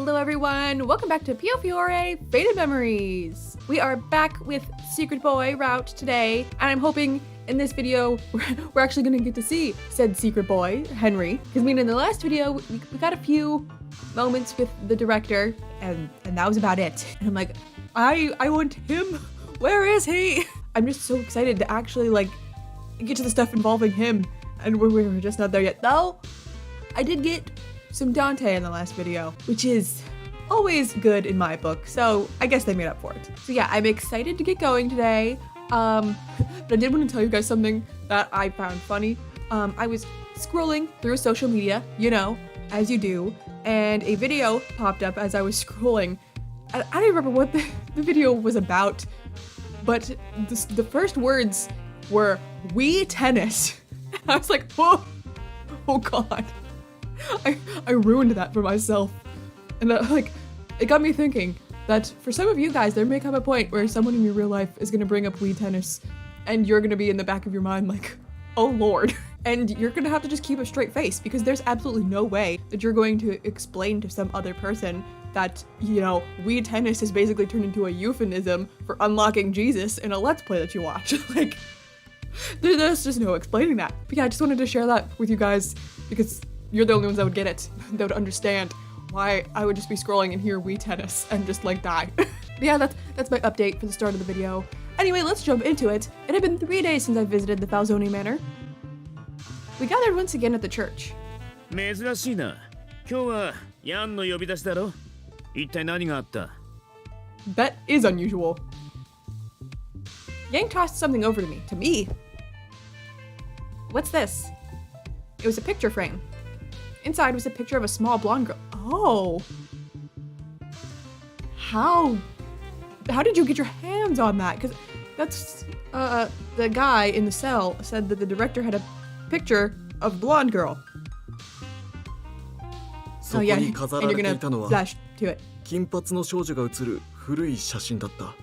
Hello everyone, welcome back to Piofiore Faded Memories. We are back with Secret Boy route today, and I'm hoping in this video we're actually gonna get to see said Secret Boy, Henry. Because in the last video, we got a few moments with the director, and that was about it. And I'm like, I want him, where is he? I'm just so excited to actually get to the stuff involving him, and we're just not there yet. Though, I did get some Dante in the last video, which is always good in my book, so I guess they made up for it. So yeah, I'm excited to get going today. But I did want to tell you guys something that I found funny. I was scrolling through social media, you know, as you do, and a video popped up as I was scrolling. I don't remember what the video was about, but the first words were "Wii tennis." I was like, oh god. I ruined that for myself. And it got me thinking that for some of you guys, there may come a point where someone in your real life is going to bring up Wii tennis, and you're going to be in the back of your mind like, oh lord. And you're going to have to just keep a straight face, because there's absolutely no way that you're going to explain to some other person that, you know, Wii tennis has basically turned into a euphemism for unlocking Jesus in a Let's Play that you watch. There's just no explaining that. But yeah, I just wanted to share that with you guys, because you're the only ones that would get it, that would understand why I would just be scrolling and hear Wii tennis and just die. But yeah, that's my update for the start of the video. Anyway, let's jump into it. It had been 3 days since I visited the Falzone Manor. We gathered once again at the church. 珍しいな。今日はヤンの呼び出しだろ。一体何があった? That is unusual. Yang tossed something over to me. To me? What's this? It was a picture frame. Inside was a picture of a small blonde girl. Oh. How did you get your hands on that? Because that's, the guy in the cell said that the director had a picture of blonde girl. So yeah, and you're gonna flash to it. 金髪の少女が写る古い写真だった。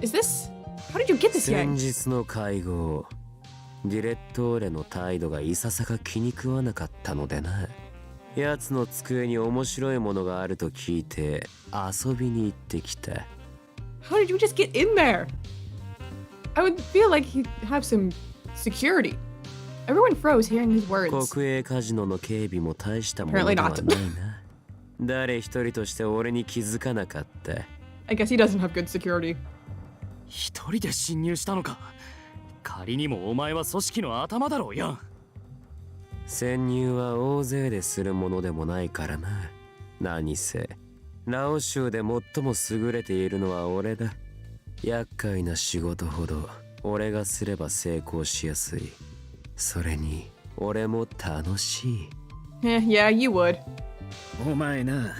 Is this? How did you get this, Yang? 先日の会合。ディレットーレの態度がいささか気に食わなかったのでな。奴の机に面白いものがあると聞いて遊びに行ってきた。How did you just get in there? I would feel like he'd have some security. Everyone froze hearing his words. 国営カジノの警備も大したものではないな。誰一人として俺に気づかなかった。I guess he doesn't have good security. 一人で侵入したのか。仮にもお前は組織の頭だろうや。潜入は大勢でするものでもないからな。何せラオ州で最も優れているのは俺だ。厄介な仕事ほど俺がすれば成功しやすい。それに俺も楽しい。Yeah, you would. お前な、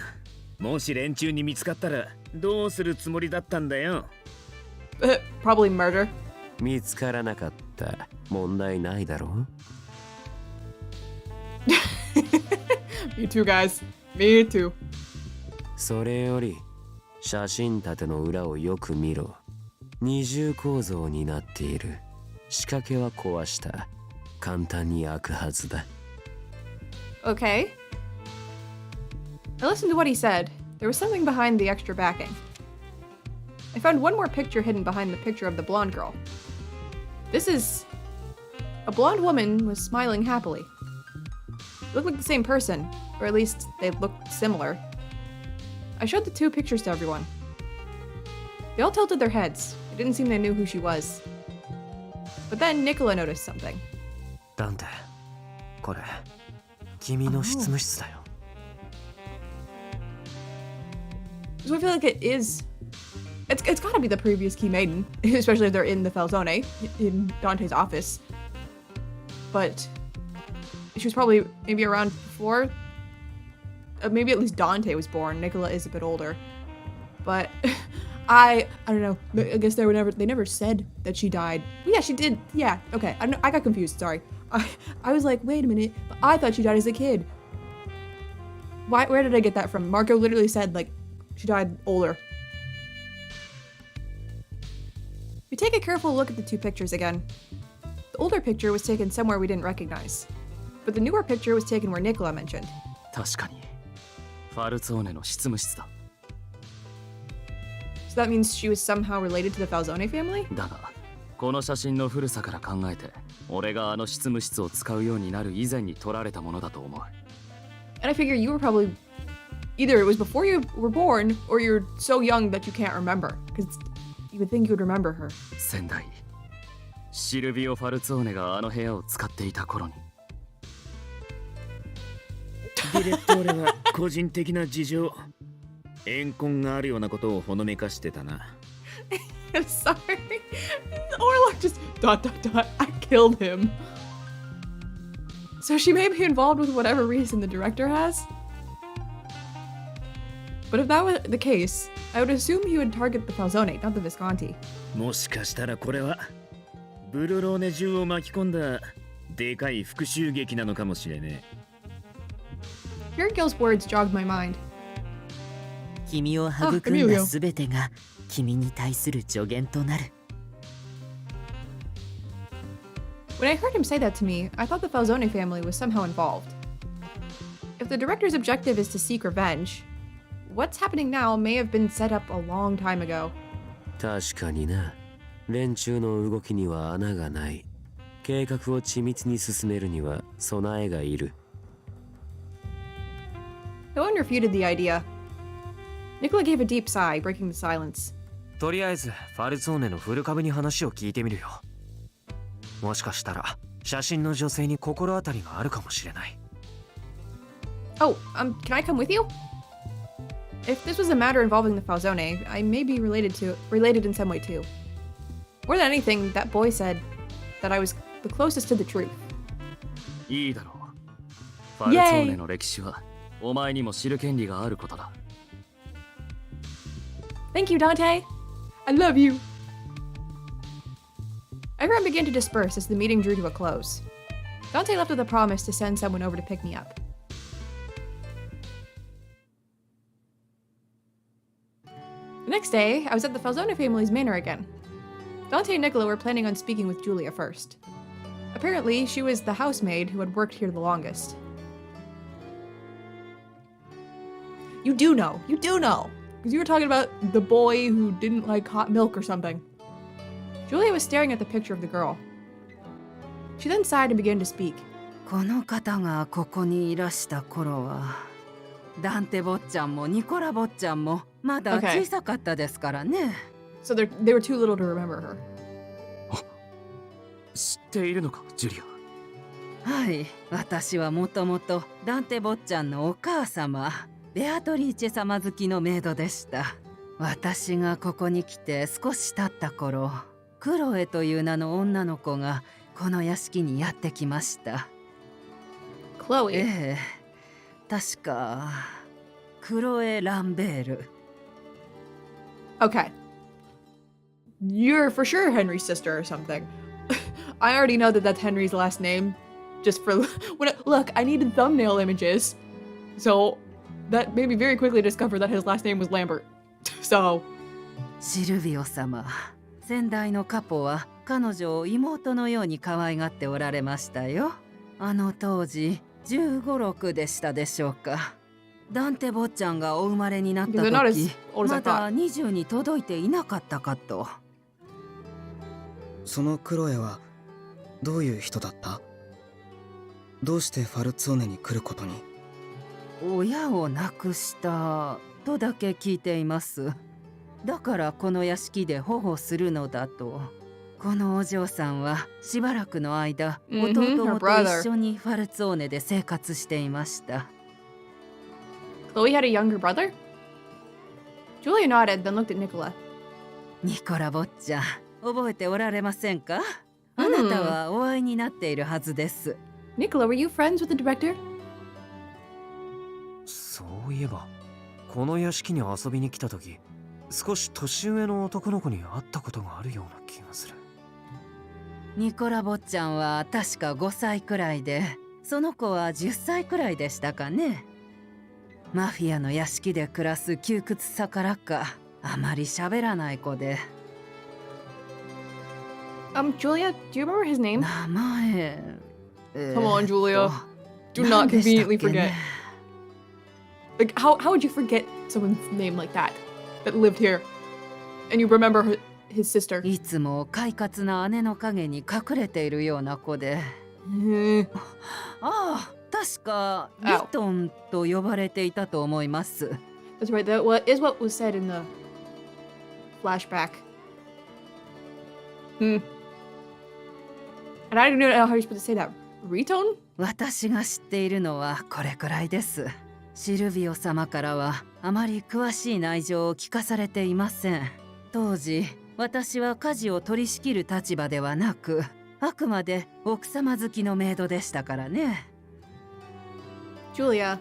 もし連中に見つかったらどうするつもりだったんだよ。Probably murder. 見つからなかった問題ないだろう。Me too, guys. Me too. それより写真立ての裏をよく見ろ。二重構造になっている。仕掛けは壊した。簡単に開くはずだ。Okay. I listened to what he said. There was something behind the extra backing. I found one more picture hidden behind the picture of the blonde girl. This is... A blonde woman was smiling happily. They looked like the same person, or at least they looked similar. I showed the two pictures to everyone. They all tilted their heads. It didn't seem they knew who she was. But then Nicola noticed something. ダンテ、これ、君の執務室だよ。So I feel like it is... It's gotta be the previous Key Maiden, especially if they're in the Falzone, in Dante's office. But she was probably maybe around before, maybe at least Dante was born. Nicola is a bit older, but I don't know. I guess they never said that she died. Well, yeah, she did. Yeah, okay. I got confused. Sorry. I was like, wait a minute. But I thought she died as a kid. Where did I get that from? Marco literally said she died older. We take a careful look at the two pictures again. The older picture was taken somewhere we didn't recognize, but the newer picture was taken where Nicola mentioned. 確かにファルツォーネの執務室だ。 So that means she was somehow related to the Falzone family? だがこの写真の古さから考えて俺があの執務室を使うようになる以前に撮られたものだと思う。 And I figure you were probably either it was before you were born or you're so young that you can't remember. Because you would think you would remember her. 先代シルビオ・ファルツォーネがあの部屋を使っていた頃に。ディレットーレは個人的な事情怨恨があるようなことをほのめかしてたな。I'm sorry. Orlok just ... I killed him. So she may be involved with whatever reason the director has. But if that was the case, I would assume he would target the Falzone, not the Visconti. もしかしたらこれはブルローネ中を巻き込んだでかい復讐劇なのかもしれねえ。 Hearing Gil's words jogged my mind. 君を育んだすべてが君に対する助言となる。 When I heard him say that to me, I thought the Falzone family was somehow involved. If the director's objective is to seek revenge, what's happening now may have been set up a long time ago. 確かにな。連中の動きには穴がない。計画を緻密に進めるには備えがいる。No one refuted the idea. Nicola gave a deep sigh, breaking the silence. とりあえずファルツォーネの古株に話を聞いてみるよ。もしかしたら写真の女性に心当たりがあるかもしれない。 Oh, can I come with you? If this was a matter involving the Falzone, I may be related in some way too. More than anything, that boy said that I was the closest to the truth. いいだろう。ファルツォーネの歴史はお前にも知る権利があることだ。 Thank you, Dante. I love you. Everyone began to disperse as the meeting drew to a close. Dante left with a promise to send someone over to pick me up. The next day, I was at the Falzone family's manor again. Dante and Nicola were planning on speaking with Julia first. Apparently, she was the housemaid who had worked here the longest. You do know. Because you were talking about the boy who didn't like hot milk or something. Julia was staring at the picture of the girl. She then sighed and began to speak. この方がここにいらした頃は、ダンテ坊ちゃんもニコラ坊ちゃんもまだ小さかったですからね。So they were too little to remember her. 知っているのか、ジュリア。はい、私はもともとダンテ坊ちゃんのお母様、ベアトリーチェ様好きのメイドでした。私がここに来て少し経った頃、クロエという名の女の子がこの屋敷にやってきました。Chloe. ええ、確かクロエ・ランベール。Okay. You're for sure Henry's sister or something. I already know that that's Henry's last name. Just for look, I needed thumbnail images. So that made me very quickly discover that his last name was Lambert. So シルビオ様、先代のカポは彼女を妹のように可愛がっておられましたよ。あの当時15、6でしたでしょうか。ダンテ坊ちゃんがお生まれになった時、まだ20に届いていなかったかと。そのクロエはどういう人だった？どうしてファルツォーネに来ることに？親を亡くしたとだけ聞いています。だからこの屋敷で保護するのだと。このお嬢さんはしばらくの間、弟と一緒にファルツォーネで生活していました。Chloe had a younger brother? Julia nodded, then looked at Nicola. ニコラ坊ちゃん、覚えておられませんか？あなたはお会いになっているはずです。Nicola, were you friends with the director? そういえば、この屋敷に遊びに来た時、少し年上の男の子に会ったことがあるような気がする。ニコラ坊ちゃんは確か5歳くらいで、その子は10歳くらいでしたかね。マフィアの屋敷で暮らす窮屈さからか、あまり喋らない子で。Julia, do you remember his name? 名前。Come on, Julia. Do not conveniently forget. Like, how would you forget someone's name like that lived here? And you remember his sister. いつも快活な姉の影に隠れているような子で。ああ、確かリトンと呼ばれていたと思います。That's right. That is what was said in the flashback. And I don't know how you're supposed to say that. Riton? 私が知っているのはこれくらいです。シルビオ様からはあまり詳しい内情を聞かされていません。当時、私は家事を取り仕切る立場ではなく、あくまで奥様好きのメイドでしたからね。Julia.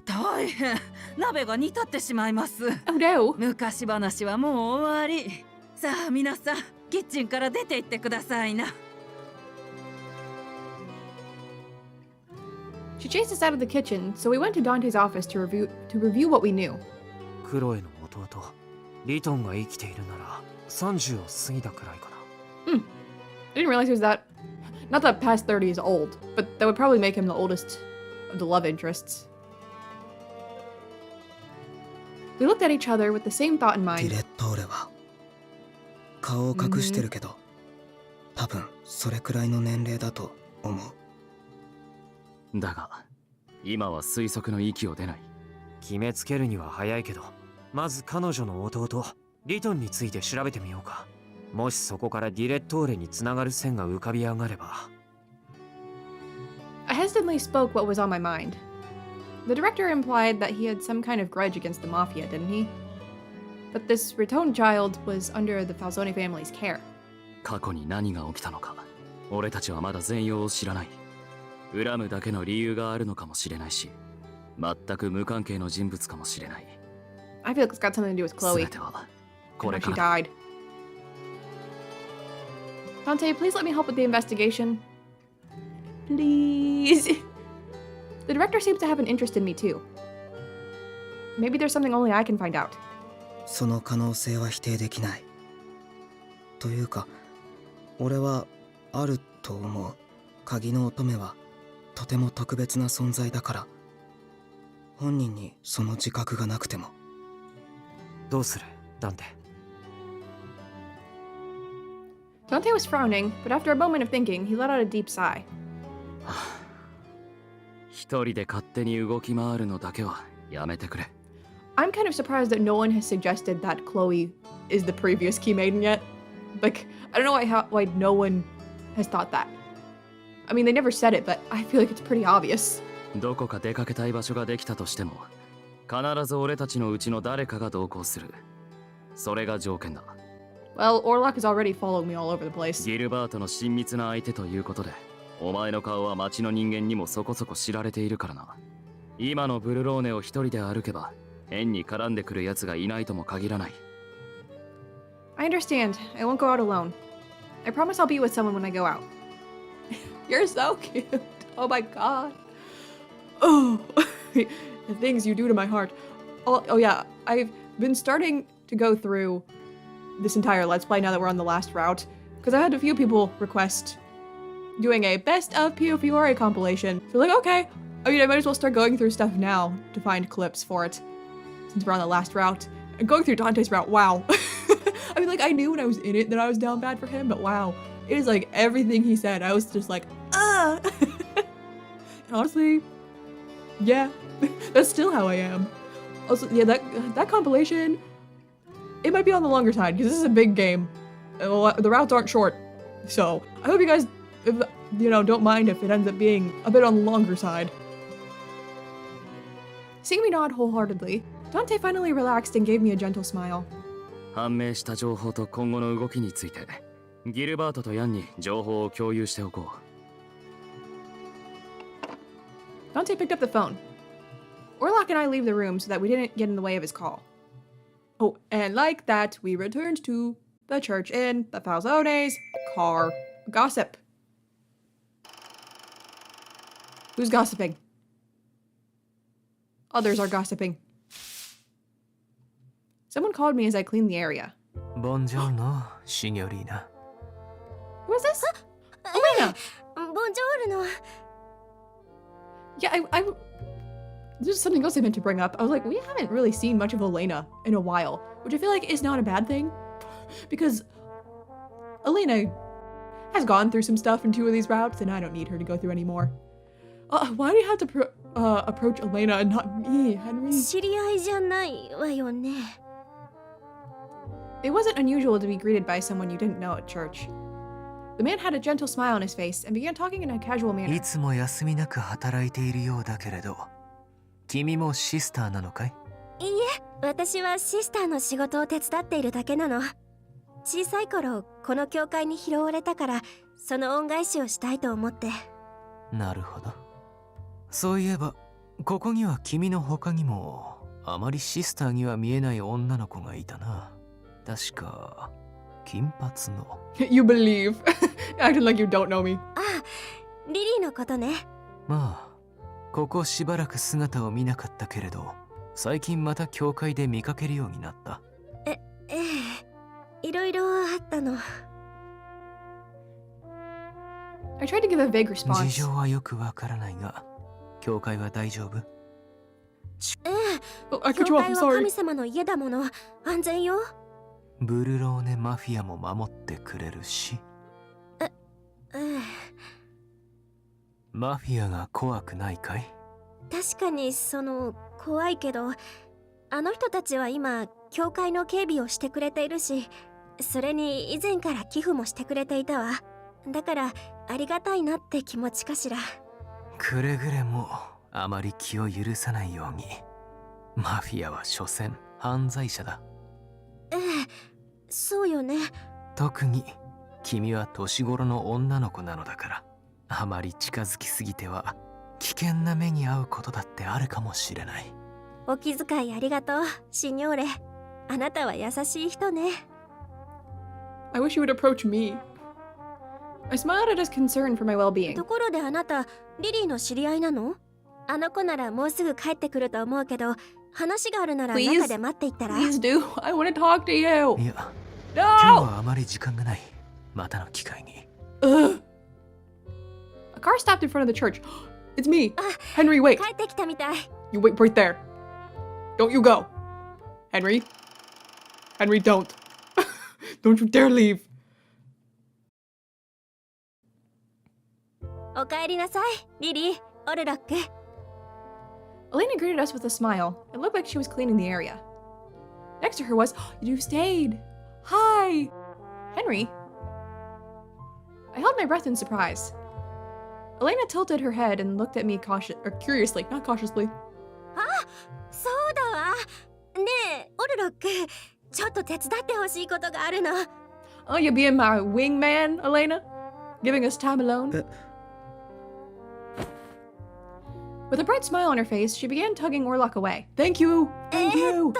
大変、鍋が煮立ってしまいます。Oh no. 昔話はもう終わり。さあ皆さん、キッチンから出て行ってくださいな。She chased us out of the kitchen, so we went to Dante's office to review what we knew. クロエの弟リトンが生きているなら30を過ぎたくらいかな。I didn't realize he was that. Not that past 30 is old, but that would probably make him the oldest of the love interests. We looked at each other with the same thought in デ mind. ィレットーレは顔を隠してるけど、多分それくらいの年齢だと思う。だが今は推測の域を出ない。決めつけるには早いけど、まず彼女の弟リトンについて調べてみようか。もしそこからディレットーレにつながる線が浮かび上がれば。I hesitantly spoke what was on my mind. The director implied that he had some kind of grudge against the mafia, didn't he? But this Riton child was under the Falzone family's care. 過去に何が起きたのか俺たちはまだ全容を知らない。恨むだけの理由があるのかもしれないし、全く無関係の人物かもしれない。I feel like it's got something to do with 全 Chloe. てはこ And れ how か she らだ。 died. Dante, please let me help with the investigation. Please. The director seems to have an interest in me too. Maybe there's something only I can find out. その可能性は否定できない。というか、俺はあると思う。鍵の乙女はとても特別な存在だから、本人にその自覚がなくても。どうするダンテ。Dante was frowning, but after a moment of thinking, he let out a deep sigh. 一人で勝手に動き回るのだけはやめてくれ。I'm kind of surprised that no one has suggested that Chloe is the previous Key Maiden yet. Like, I don't know why no one has thought that. I mean, they never said it, but I feel like it's pretty obvious. どこか出かけたい場所ができたとしても、必ず俺たちのうちの誰かが同行する。それが条件だ。Well, Orlok has already followed me all over the place. ギルバートの親密な相手ということで、お前の顔は町の人間にもそこそこ知られているからな。今のブルローネを一人で歩けば、変に絡んでくる奴がいないとも限らない。I understand. I won't go out alone. I promise I'll be with someone when I go out. You're so cute. Oh my god. Oh, the things you do to my heart. Oh yeah, I've been starting to go through this entire Let's Play now that we're on the last route, because I had a few people request doing a best of Piofiore compilation. So like, okay, I mean, I might as well start going through stuff now to find clips for it, since we're on the last route. And going through Dante's route, wow. I mean, like, I knew when I was in it that I was down bad for him, but wow. It is like everything he said, I was just like, ah! And honestly, yeah, that's still how I am. Also, yeah, that compilation, it might be on the longer side, because this is a big game. The routes aren't short. So, I hope you guys, don't mind if it ends up being a bit on the longer side. Seeing me nod wholeheartedly, Dante finally relaxed and gave me a gentle smile. 判明した情報と今後の動きについて、ギルバートとヤンに情報を共有しておこう。 Dante picked up the phone. Orlok and I leave the room so that we didn't get in the way of his call. Oh, and like that, we returned to the church in the Falzone's car. Gossip. Who's gossiping? Others are gossiping. Someone called me as I cleaned the area. Buongiorno, signorina. Who is this? Elena! Buongiorno. Yeah, There's something else I meant to bring up. I was like, we haven't really seen much of Elena in a while, which I feel like is not a bad thing. Because Elena has gone through some stuff in 2 of these routes, and I don't need her to go through anymore. Why do you have to approach Elena and not me, Henry? 知り合いじゃないわよね。 It wasn't unusual to be greeted by someone you didn't know at church. The man had a gentle smile on his face and began talking in a casual manner. いつも休みなく働いているようだけれど、君もシスターなのかい？いいえ、私はシスターの仕事を手伝っているだけなの。小さい頃、この教会に拾われたから、その恩返しをしたいと思って。なるほど。そういえば、ここには君の他にも、あまりシスターには見えない女の子がいたな。確か、金髪の。You believe. Acting like you don't know me. ああ、リリーのことね。まあ、ここしばらく姿を見なかったけれど、最近また教会で見かけるようになった。ええ、いろいろあったの。I tried to give a vague 事 response. 情はよくわからないが、教会は大丈夫？ええ、 Oh, I 教 cut you off. 会 I'm は sorry. 神様の家だもの。安全よ。ブルローネマフィアも守ってくれるし。ええ、マフィアが怖くないかい？確かに怖いけど、あの人たちは今教会の警備をしてくれているし、それに以前から寄付もしてくれていたわ。だからありがたいなって気持ちかしら。くれぐれもあまり気を許さないように。マフィアは所詮犯罪者だ。ええ、そうよね。特に君は年頃の女の子なのだから、あまり近づきすぎては危険な目に遭うことだってあるかもしれない。お気遣いありがとう、シニョーレ。あなたは優しい人ね。I wish you would approach me. I smiled at his concern for my と well-being. ころであなた、リリーの知り合いなの？あの子ならもうすぐ帰ってくると思うけど、話があるなら Please? 中で待っていったら。 Please do. I want to talk to you. いや、今日 No! はあまり時間がない。またの機会に。Ugh. A car stopped in front of the church. It's me. Henry, wait. 帰ってきたみたい。 You wait right there. Don't you go. Henry. Henry, don't. Don't you dare leave. おかえりなさい、リリー、オルロック。Elena greeted us with a smile. It looked like she was cleaning the area. Next to her was, you stayed. Hi. Henry. I held my breath in surprise. Elena tilted her head and looked at me curiously, not cautiously. そうだわ。ねえ、オルロック、ちょっと手伝ってほしいことがあるの。Oh, you being my wingman, Elena? Giving us time alone? With a bright smile on her face, she began tugging Orlok away. Thank you! Thank you!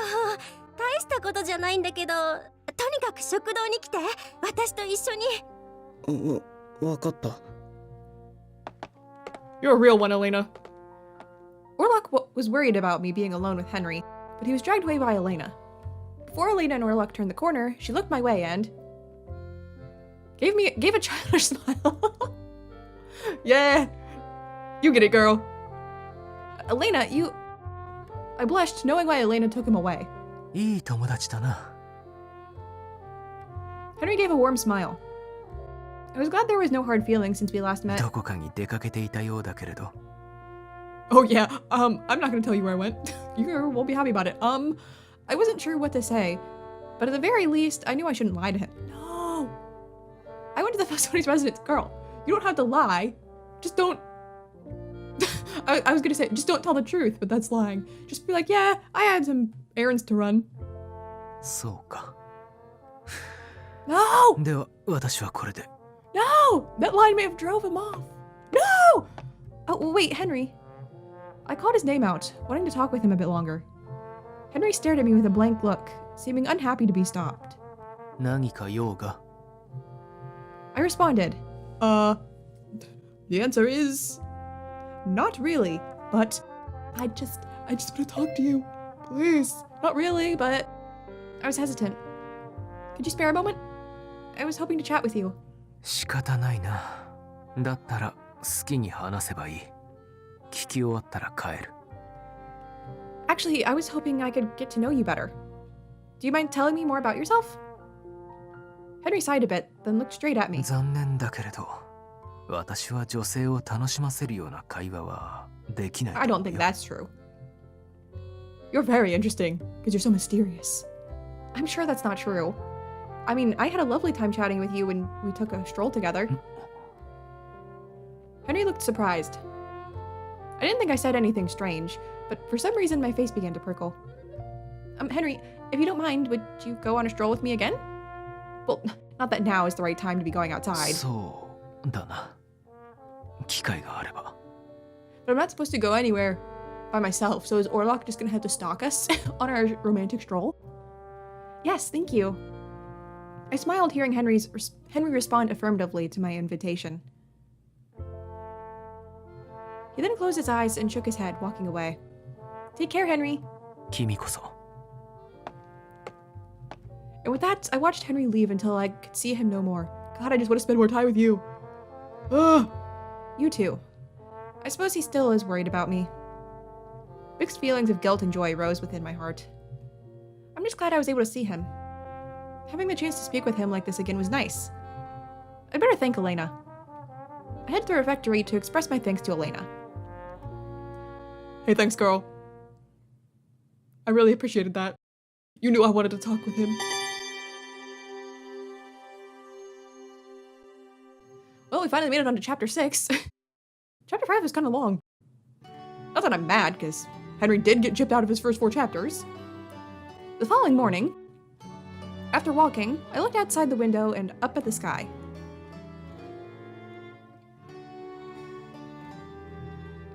大したことじゃないんだけど、とにかく食堂に来て、私と一緒に。わかった。You're a real one, Elena. Orlok was worried about me being alone with Henry, but he was dragged away by Elena. Before Elena and Orlok turned the corner, she looked my way and gave a childish smile. Yeah, you get it, girl. Elena, I blushed, knowing why Elena took him away. いい友達だな。Henry gave a warm smile. I was glad there was no hard feelings since we last met. どこかに出かけていたようだけれど。Oh yeah, I'm not gonna tell you where I went. You won't be happy about it. I wasn't sure what to say, but at the very least, I knew I shouldn't lie to him. No! I went to the Fastoni's residence. Girl, you don't have to lie. Just don't... I was gonna say, just don't tell the truth, but that's lying. Just be like, yeah, I had some errands to run. そうか。No! では、私はこれで。No! That line may have drove him off. No! Oh, wait, Henry. I called his name out, wanting to talk with him a bit longer. Henry stared at me with a blank look, seeming unhappy to be stopped. 何か用が？ I responded, the answer is... not really, but I just want to talk to you. Please. Not really, but I was hesitant. Could you spare a moment? I was hoping to chat with you. 仕方ないな。だったら好きに話せばいい。聞き終わったら帰る。Actually, I was hoping I could get to know you better. Do you mind telling me more about yourself? Henry sighed a bit, then looked straight at me. 残念だけれど、私は女性を楽しませるような会話はできないと I 思う don't よ。 think that's true. You're very interesting, because you're so mysterious. I'm sure that's not true. I mean, I had a lovely time chatting with you when we took a stroll together. Henry looked surprised. I didn't think I said anything strange, but for some reason my face began to prickle. Henry, if you don't mind, would you go on a stroll with me again? Well, not that now is the right time to be going outside. そうだな。機会があれば。 But I'm not supposed to go anywhere by myself, so is Orlok just gonna have to stalk us on our romantic stroll? Yes, thank you. I smiled hearing Henry respond affirmatively to my invitation. He then closed his eyes and shook his head, walking away. Take care, Henry. 君こそ。 And with that, I watched Henry leave until I could see him no more. God, I just want to spend more time with you. Ugh. You too. I suppose he still is worried about me. Mixed feelings of guilt and joy rose within my heart. I'm just glad I was able to see him. Having the chance to speak with him like this again was nice. I better thank Elena. I head to the refectory to express my thanks to Elena. Hey, thanks, girl. I really appreciated that. You knew I wanted to talk with him. Well, we finally made it on to chapter 6. Chapter 5 is kind of long. Not that I'm mad, because Henry did get gypped out of his first 4 chapters. The following morning, after walking, I looked outside the window and up at the sky.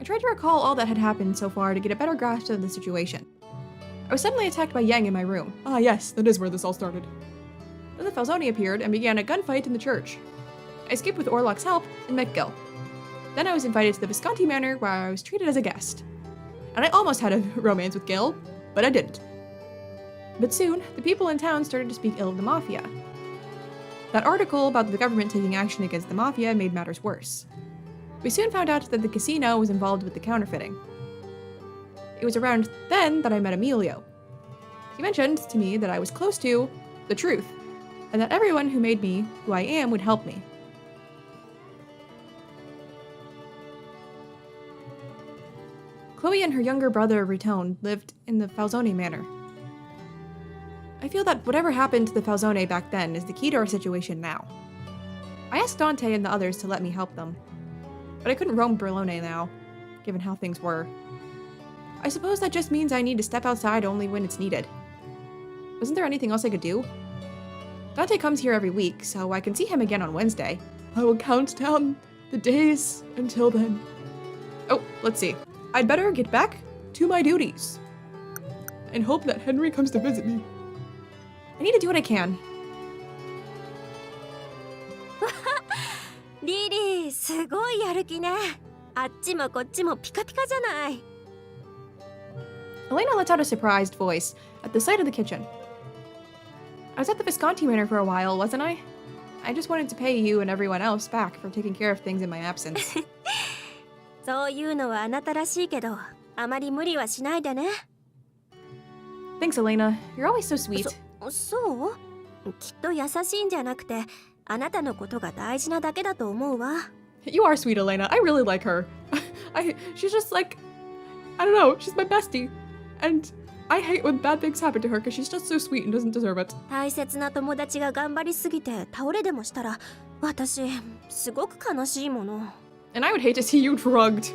I tried to recall all that had happened so far to get a better grasp of the situation. I was suddenly attacked by Yang in my room. Ah yes, that is where this all started. Then the Falzoni appeared and began a gunfight in the church. I escaped with Orlok's help and met Gil. Then I was invited to the Visconti Manor where I was treated as a guest. And I almost had a romance with Gil, but I didn't. But soon, the people in town started to speak ill of the Mafia. That article about the government taking action against the Mafia made matters worse. We soon found out that the casino was involved with the counterfeiting. It was around then that I met Emilio. He mentioned to me that I was close to the truth, and that everyone who made me who I am would help me. Chloe and her younger brother, Riton, lived in the Falzoni Manor. I feel that whatever happened to the Falzone back then is the key to our situation now. I asked Dante and the others to let me help them, but I couldn't roam Berlone now, given how things were. I suppose that just means I need to step outside only when it's needed. Wasn't there anything else I could do? Dante comes here every week, so I can see him again on Wednesday. I will count down the days until then. Oh, let's see. I'd better get back to my duties and hope that Henry comes to visit me. I need to do what I can. リリー、すごいやる気ね。あっちもこっちもピカピカじゃない。Elena lets out a surprised voice at the sight of the kitchen. I was at the Visconti Manor for a while, wasn't I? I just wanted to pay you and everyone else back for taking care of things in my absence. そういうのはあなたらしいけど、あまり無理はしないでね。Thanks, Elena. You're always so sweet. そう？きっと優しいんじゃなくて、あなたのことが大事なだけだと思うわ。You are sweet, Elena. I really like her. She's just like, I don't know, she's my bestie. And I hate when bad things happen to her because she's just so sweet and doesn't deserve it. 大切な友達が頑張りすぎて倒れでもしたら、私、すごく悲しいもの。And I would hate to see you drugged.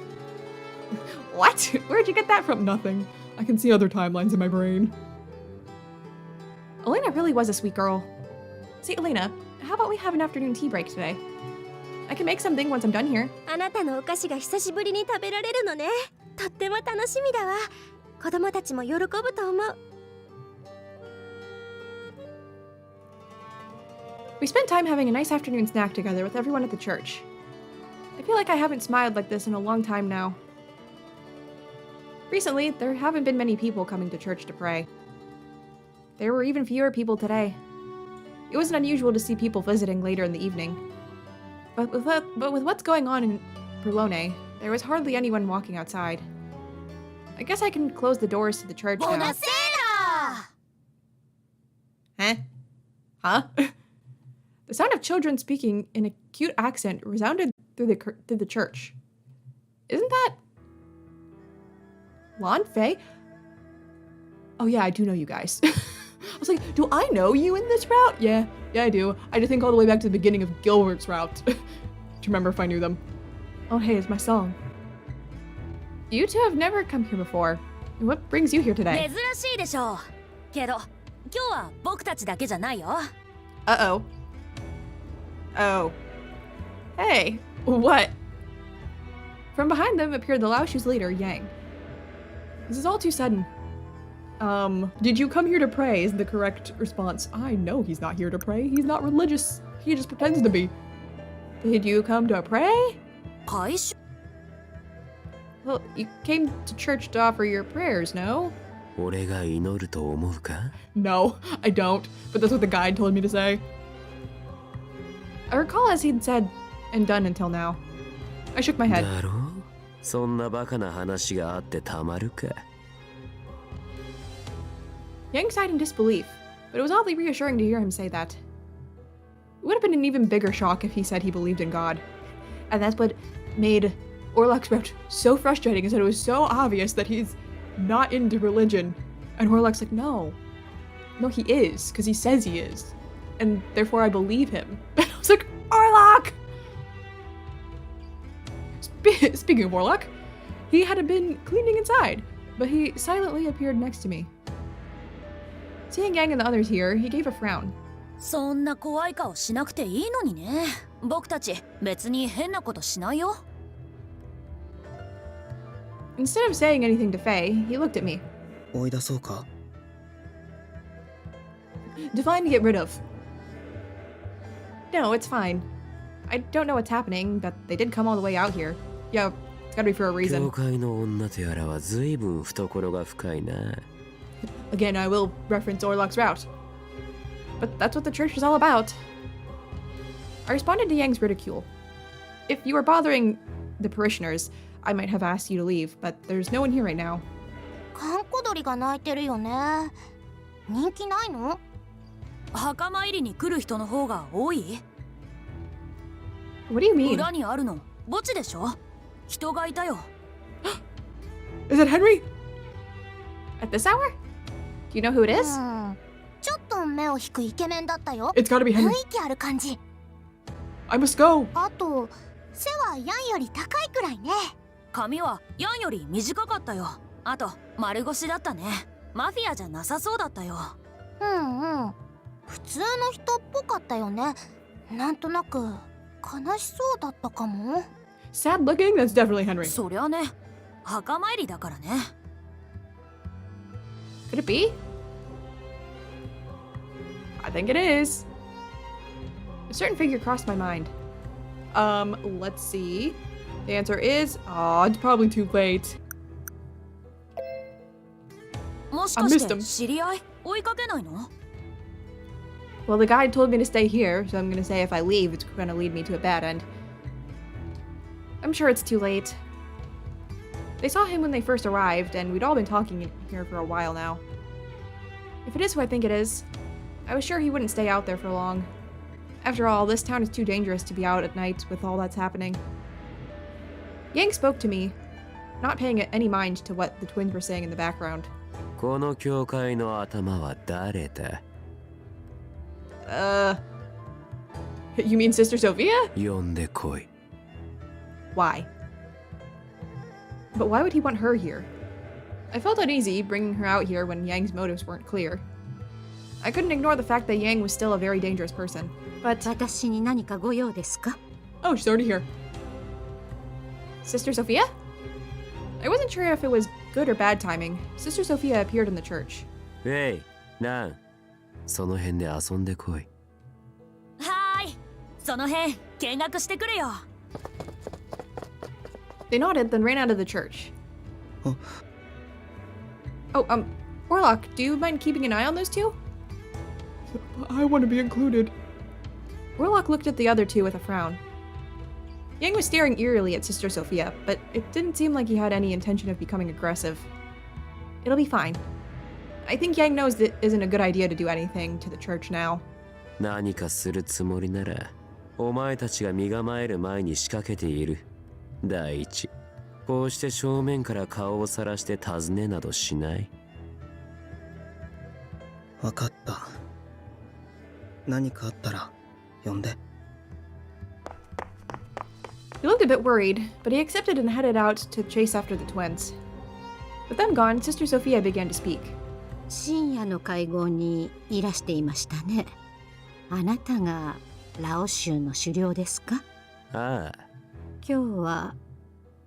What? Where'd you get that from? Nothing. I can see other timelines in my brain. Elena really was a sweet girl. Say, Elena, how about we have an afternoon tea break today? I can make something once I'm done here. あなたのお菓子が久しぶりに食べられるのね。とっても楽しみだわ。子供たちも喜ぶと思う。We spent time having a nice afternoon snack together with everyone at the church. I feel like I haven't smiled like this in a long time now. Recently, there haven't been many people coming to church to pray. There were even fewer people today. It wasn't unusual to see people visiting later in the evening. But with what's going on in Berlone, there was hardly anyone walking outside. I guess I can close the doors to the church now. Huh? Huh? The sound of children speaking in a cute accent resounded through the church. Isn't that Lon Fei? Oh yeah, I do know you guys. I was like, do I know you in this route? Yeah, I do. I had to think all the way back to the beginning of Gilbert's route to remember if I knew them. Oh hey, it's my song. You two have never come here before. What brings you here today? 珍しいでしょう。けど、今日は僕たちだけじゃないよ。Uh-oh. Oh. Hey, what? From behind them appeared the Laoshu's leader, Yang. This is all too sudden. Did you come here to pray is the correct response. I know he's not here to pray. He's not religious. He just pretends to be. Did you come to pray? 回収 Well, you came to church to offer your prayers, no? 俺が祈ると思うか No, I don't. But that's what the guide told me to say. I recall as he'd said and done until now. I shook my head. だろうそんなバカな話があってたまるか Yang sighed in disbelief, but it was oddly reassuring to hear him say that. It would have been an even bigger shock if he said he believed in God. And that's what made Orlok's route so frustrating, is that it was so obvious that he's not into religion. And Orlok's like, no, he is, because he says he is. And therefore I believe him. And I was like, Orlok! Speaking of Orlok, he had been cleaning inside, but he silently appeared next to me. Seeing Yang and the others here, he gave a frown. そんな怖い顔しなくていいのにね。僕たち別に変なことしないよ。Instead of saying anything to Faye, he looked at me. 追い出そうか Define to get rid of. No, it's fine. I don't know what's happening, but they did come all the way out here. Yeah, it's gotta be for a 教 reason. 会の女とやらは随分懐が深いな Again, I will reference Orlok's route. But that's what the church is all about. I responded to Yang's ridicule. If you were bothering the parishioners, I might have asked you to leave, but there's no one here right now. 閑古鳥が鳴いてるよね。人気ないの？墓参りに来る人の方が多い？ What do you mean? 裏にあるの墓地でしょ？人がいたよ。Is it Henry? At this hour? Do you know who it is? ちょっと目を引くイケメンだったよ。 It's gotta be 雰 Henry. 囲気ある感じ。 I must go. あと背はヤンより高いくらいね。髪はヤンより短かったよ。あと丸腰だったね。マフィアじゃなさそうだったよ。普通の人っぽかったよね。なんとなく悲しそうだったかも。 Sad looking? That's definitely Henry. そりゃね、墓参りだからね。Could it be? I think it is. A certain figure crossed my mind. Let's see. The answer is, it's probably too late. もしかして知り合い追いかけないの？ Well, the guide told me to stay here, so I'm gonna say if I leave, it's gonna lead me to a bad end. I'm sure it's too late. They saw him when they first arrived, and we'd all been talking in here for a while now. If it is who I think it is, I was sure he wouldn't stay out there for long. After all, this town is too dangerous to be out at night with all that's happening. Yang spoke to me, not paying any mind to what the twins were saying in the background. この教会の頭は誰だ You mean Sister Sophia? 呼んでこい Why? But why would he want her here? I felt uneasy bringing her out here when Yang's motives weren't clear. I couldn't ignore the fact that Yang was still a very dangerous person, but... 私に何かご用ですか？ Oh, she's already here. Sister Sophia? I wasn't sure if it was good or bad timing. Sister Sophia appeared in the church. ウェイランその辺で遊んでこいはーい、その辺見学してくるよ。 They nodded, then ran out of the church. Oh, Orlok, do you mind keeping an eye on those two? I want to be included. Orlok looked at the other two with a frown. Yang was staring eerily at Sister Sophia, but it didn't seem like he had any intention of becoming aggressive. It'll be fine. I think Yang knows that isn't a good idea to do anything to the church now. 何かするつもりなら、お前たちが身構える前に仕掛けている。第一、こうして正面から顔をさらして尋ねなどしない。わかった。何かあったら呼んで。He looked a bit worried, but he accepted and headed out to chase after the twins. With them gone, Sister Sophia began to speak. 深夜の会合にいらしていましたね。あなたがラオ州の首領ですか？ああ。今日は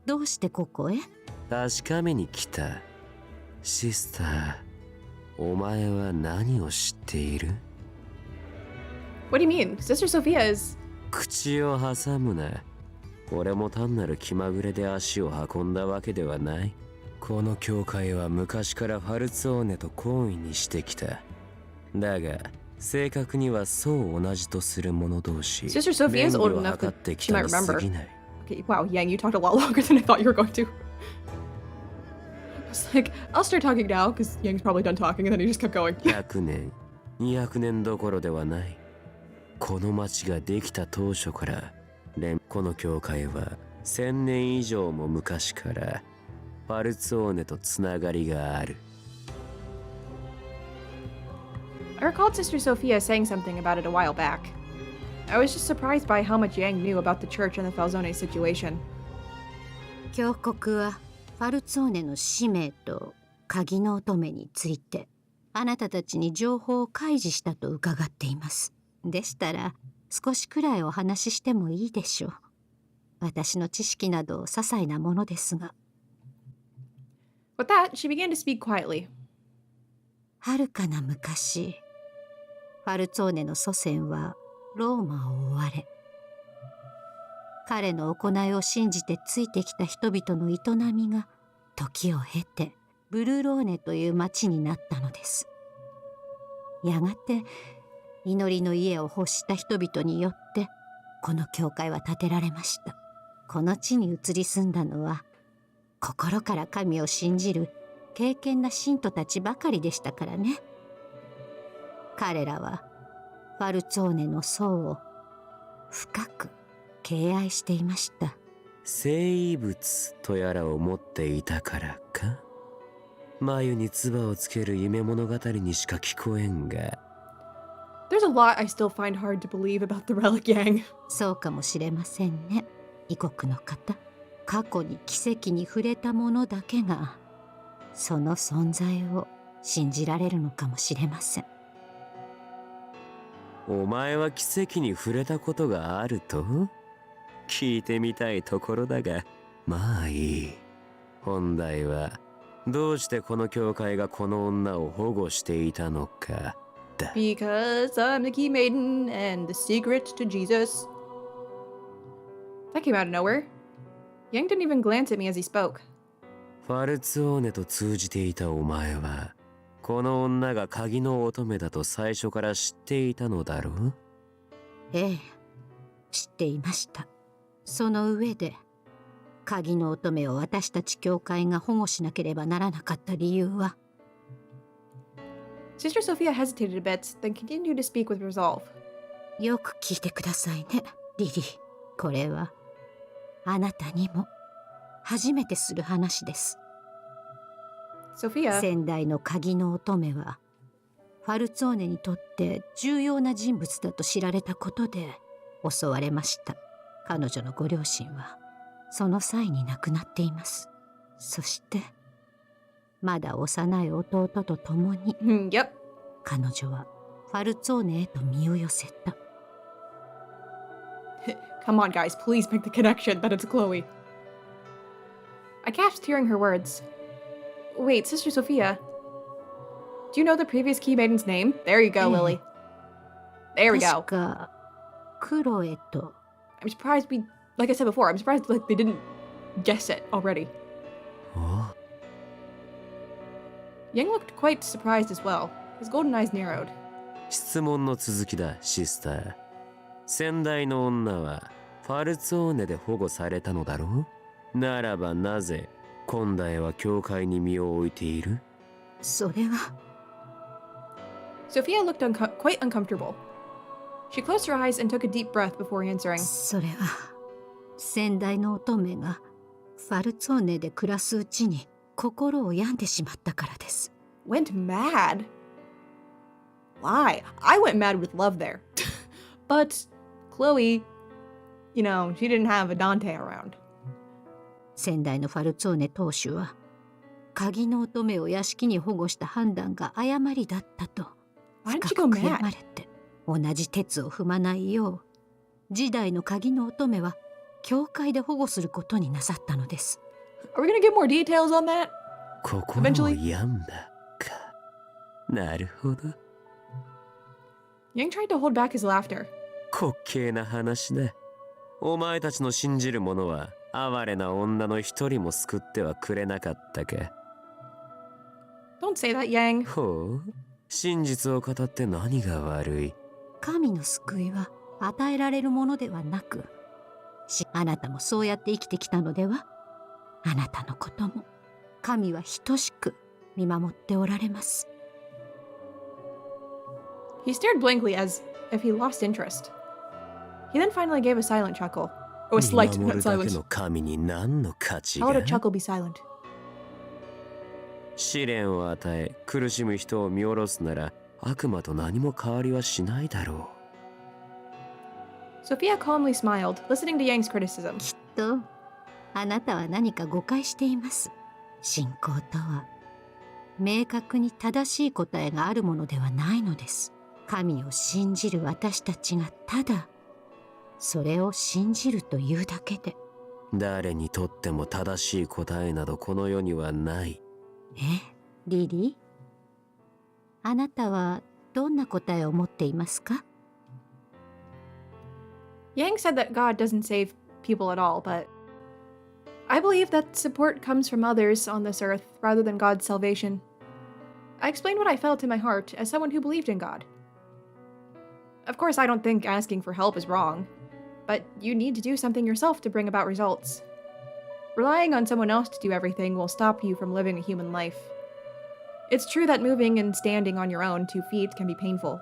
どうしてここへ？確かめに来た。シスター、お前は何を知っている？ What do you mean? Sister Sophia is... 口を挟むな。俺も単なる気まぐれで足を運んだわけではない。この教会は昔からファルツォーネと懇意にしてきた。だが、正確にはそう同じとする者同士。Sister Sophia is old enough that she might remember. Okay, wow, Yang, you talked a lot longer than I thought you were going to. I was like, I'll start talking now, because Yang's probably done talking, and then he just kept going. 100年、200年どころではない。この町ができた当初から、この教会は1000年以上も昔からファルツォーネとつながりがある。I recalled Sister Sophia saying something about it a while back. I was just surprised by how much Yang knew about the church and the Falzone situation. 教国はファルツォーネの使命と鍵の乙女についてあなたたちに情報を開示したと伺っています。でしたら少しくらいお話ししてもいいでしょう。私の知識など些細なものですが。With that, she began to speak quietly. はるかな昔、ファルツォーネの祖先はローマを追われ、彼の行いを信じてついてきた人々の営みが時を経てブルーローネという町になったのです。やがて祈りの家を欲した人々によってこの教会は建てられました。この地に移り住んだのは心から神を信じる敬虔な信徒たちばかりでしたからね。彼らはファルツォーネの僧を深く敬愛していました。生物とやらを持っていたからか。眉に唾をつける夢物語にしか聞こえんが。There's a lot I still find hard to believe about the Relic Yang. そうかもしれませんね。異国の方、過去に奇跡に触れた者だけがその存在を信じられるのかもしれません。お前は奇跡に触れたことがあると聞いてみたいところだが、まあいい。本題はどうしてこの教会がこの女を保護していたのか。Because I'm the key maiden and the secret to Jesus. That came out of nowhere. Yang didn't even glance at me as he spoke. ファルツォーネと通じていたお前は、この女が鍵の乙女だと最初から知っていたのだろう？ええ、知っていました。その上で、鍵の乙女を私たち教会が保護しなければならなかった理由は、Sister Sophia hesitated a bit, then continued to speak with resolve. よく聞いてくださいね、リリー。これは、あなたにも初めてする話です。Sophia. 先代の鍵の乙女は、ファルツォーネにとって重要な人物だと知られたことで襲われました。彼女のご両親は、その際に亡くなっています。そして、まだ幼い弟と共に、Yep. 彼女はファルツォーネへと身を寄せた。Come on, guys, please make the connection that it's Chloe. I gasped hearing her words. Wait, Sister Sophia. Do you know the previous key maiden's name? There you go, Lily. There we go. 確か、クロエと。I'm surprised like I said before, I'm surprised like they didn't guess it already. Yang looked quite surprised as well. His golden eyes narrowed. 質問の続きだ、シスター。先代の女はファルツォーネで保護されたのだろう？ならばなぜ今代は教会に身を置いている？ Sister それは Sophia looked quite uncomfortable. She closed her eyes and took a deep breath before answering. それは先代の乙女がファルツォーネで暮らすうちに心を病んでしまったからです。Went mad? Why? I went mad with love there. But Chloe, you know, she didn't have a Dante around. 先代のファルツォーネ当主は鍵の乙女を屋敷に保護した判断が誤りだったと Why 深 didn't く you go 悔や mad? まれて、同じ鉄を踏まないよう時代の鍵の乙女は教会で保護することになさったのです。 Are we gonna get more details on that? 心を病んだか。なるほど。Yang tried to hold back his laughter. 滑稽な話だ。お前たちの信じる者は哀れな女の一人も救ってはくれなかったか。 Don't say that, Yang. ほう、真実を語って何が悪い。神の救いは与えられるものではなく、あなたもそうやって生きてきたのでは。あなたのことも神は等しく見守っておられます。 He stared blankly as if he lost interest. He then finally gave a silent chuckle. Oh, a slight, 見 not 守るだけ silent. の神に何の価値 How が。 would a chuckle be silent? 試練を与え苦しむ人を見下ろすなら悪魔と何も変わりはしないだろ Sophia calmly smiled, listening to Yang's criticism. きっとあなたは何か誤解しています。信仰とは明確に正しい答えがあるものではないのです。神を信じる私たちがただそれを信じるというだけで。う。誰にとっても正しい答えなどこの世にはない。リリー、あなたはどんな答えを持っていますか？ Yang said that God doesn't save people at all, but I believe that support comes from others on this earth rather than God's salvation. I explained what I felt in my heart as someone who believed in God. Of course, I don't think asking for help is wrong, but you need to do something yourself to bring about results. Relying on someone else to do everything will stop you from living a human life. It's true that moving and standing on your own 2 feet can be painful,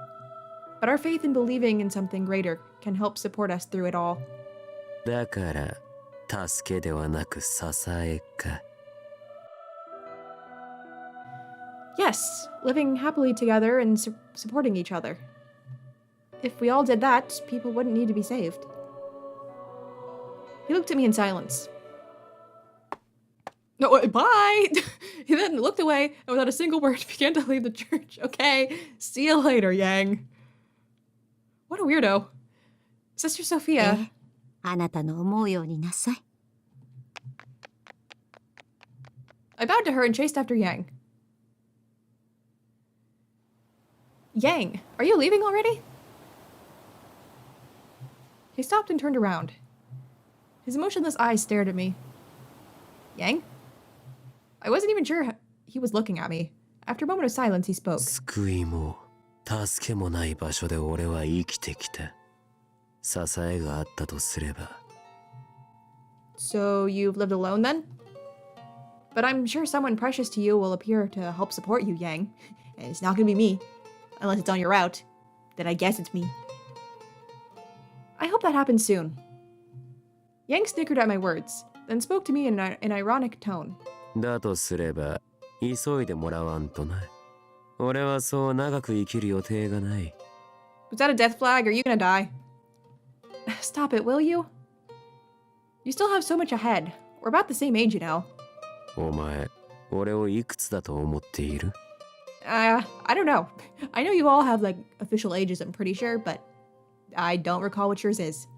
but our faith in believing in something greater can help support us through it all. だから助けではなく支えか。 Yes, living happily together and supporting each other. If we all did that, people wouldn't need to be saved. He looked at me in silence. No, bye! He then looked away and without a single word began to leave the church. Okay, see you later, Yang. What a weirdo. Sister Sophia. あなたの思うようになさい。 I bowed to her and chased after Yang. Yang, are you leaving already? He stopped and turned around. His emotionless eyes stared at me. Yang? I wasn't even sure he was looking at me. After a moment of silence, he spoke. 救いも助けもない場所で俺は生きてきた。支えがあったとすれば。 So you've lived alone then? But I'm sure someone precious to you will appear to help support you, Yang. And it's not gonna be me. Unless it's on your route. Then I guess it's me. I hope that happens soon. Yang snickered at my words, then spoke to me in an ironic tone. だとすれば急いでもらわんとな。俺はそう長く生きる予定がない。 Was that a death flag? Are you gonna die? Stop it, will you? You still have so much ahead. We're about the same age, you know. お前、俺をいくつだと思っている？ I don't know. I know you all have, like, official ages, I'm pretty sure, but I don't recall what yours is.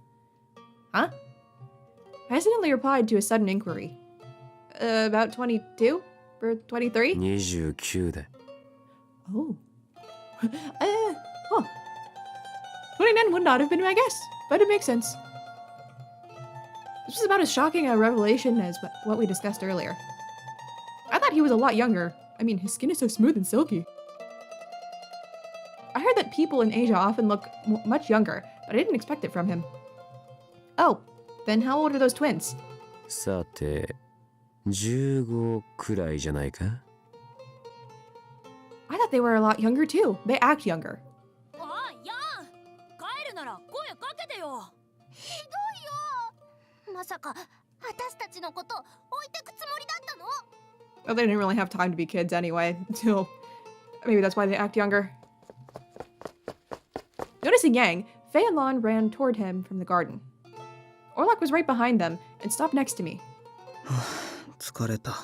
Huh? I hesitantly replied to a sudden inquiry. About 22? Or 23? 29だ。Oh. Huh. 29 would not have been my guess, but it makes sense. This was about as shocking a revelation as what we discussed earlier. I thought he was a lot younger. I mean, his skin is so smooth and silky. I heard that people in Asia often look much younger, but I didn't expect it from him. Oh, then how old are those twins? さて、15くらいじゃないか？ I thought they were a lot younger too. They act younger. あ、ヤン、帰るなら声かけてよ。ひどいよ。まさか私たちのこと置いてくつもりだったの？ Oh, they didn't really have time to be kids anyway. So maybe that's why they act younger. Noticing Yang, Faye and Lon ran toward him from the garden. Orlok was right behind them and stopped next to me. 疲れた。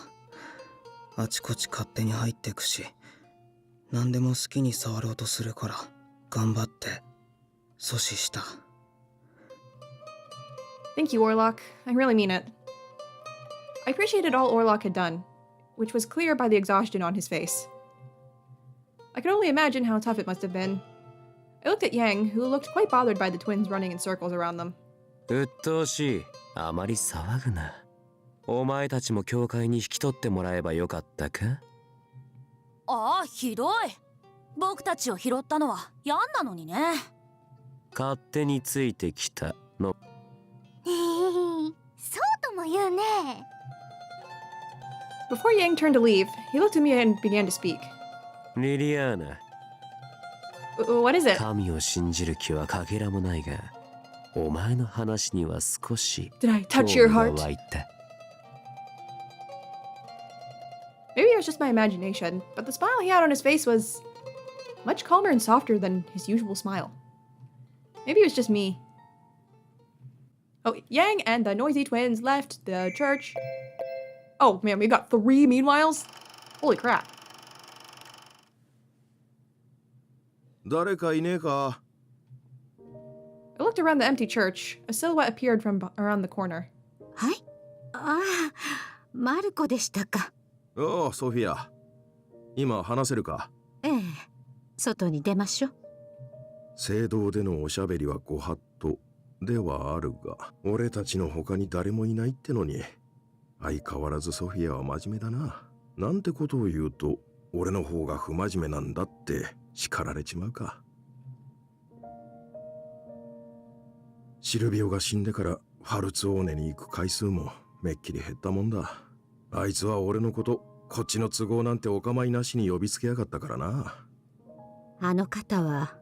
あちこち勝手に入ってくし、何でも好きに触ろうとするから頑張って阻止した。Thank you, Orlok. I really mean it. I appreciated all Orlok had done, which was clear by the exhaustion on his face. I could only imagine how tough it must have been. I looked at Yang, who looked quite bothered by the twins running in circles around them. うっとうしい。あまり騒ぐな。お前たちも教会に引き取ってもらえばよかったか？ああ、ひどい。僕たちを拾ったのはヤンなのにね。勝手についてきたの。そうとも言うね。Before Yang turned to leave, he looked at me and began to speak. リリアーナ。What is it? 神を信じる気はかけらもないが、お前の話には少し Did I touch your 興 heart? 味が湧いた。Maybe it was just my imagination, but the smile he had on his face was much calmer and softer than his usual smile. Maybe it was just me. Oh, Yang and the noisy twins left the church. Oh man, we got 3 meanwhiles? Holy crap. 誰かいねえか？ I looked around the empty church. A silhouette appeared from around the corner. はい。ああ、マルコでしたか。おう、ソフィア。今話せるか？ええ、外に出ましょう。聖堂でのおしゃべりはご法度ではあるが、俺たちの他に誰もいないってのに、相変わらずソフィアは真面目だな。なんてことを言うと、俺の方が不真面目なんだって叱られちまうか。シルビオが死んでからファルツオーネに行く回数もめっきり減ったもんだ。あいつは俺のこと、こっちの都合なんてお構いなしに呼びつけやがったからな。あの方は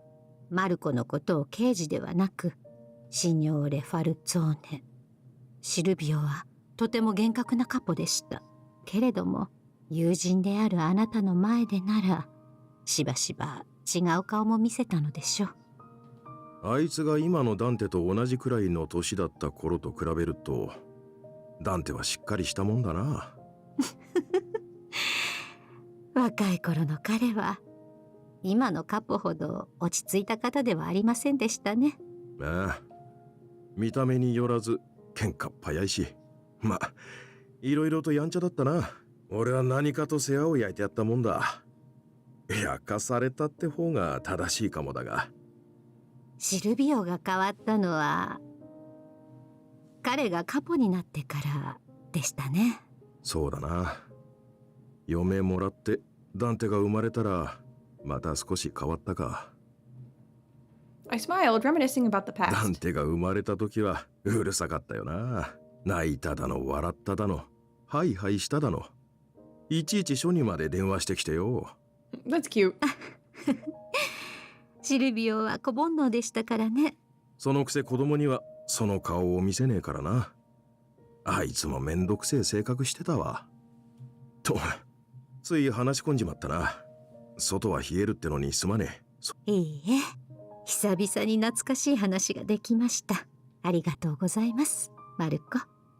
マルコのことを刑事ではなくシニョーレ・ファルツォーネ。シルビオはとても厳格なカポでした。けれども友人であるあなたの前でならしばしば違う顔も見せたのでしょう。あいつが今のダンテと同じくらいの年だった頃と比べると、ダンテはしっかりしたもんだな。若い頃の彼は今のカポほど落ち着いた方ではありませんでしたね。ああ、見た目によらず喧嘩っ早いし、まあいろいろとやんちゃだったな。俺は何かと世話を焼いてやったもんだ。焼かされたって方が正しいかもだが。シルビオが変わったのは彼がカポになってからでしたね。そうだな。嫁もらってダンテが生まれたらまた少し変わったか。I smiled, reminiscing about the ダン past. テが生まれた時はうるさかったよな。泣いただの笑っただのハイハイしただの、いちいち署にまで電話してきてよ。That's cute. シルビオは小煩悩でしたからね。そのくせ子供にはその顔を見せねえからな。あいつもめんどくせえ性格してたわ。と、つい話し込んじまったな。外は冷えるってのにすまねえ。いいえ、久々に懐かしい話ができました。ありがとうございます、マルコ。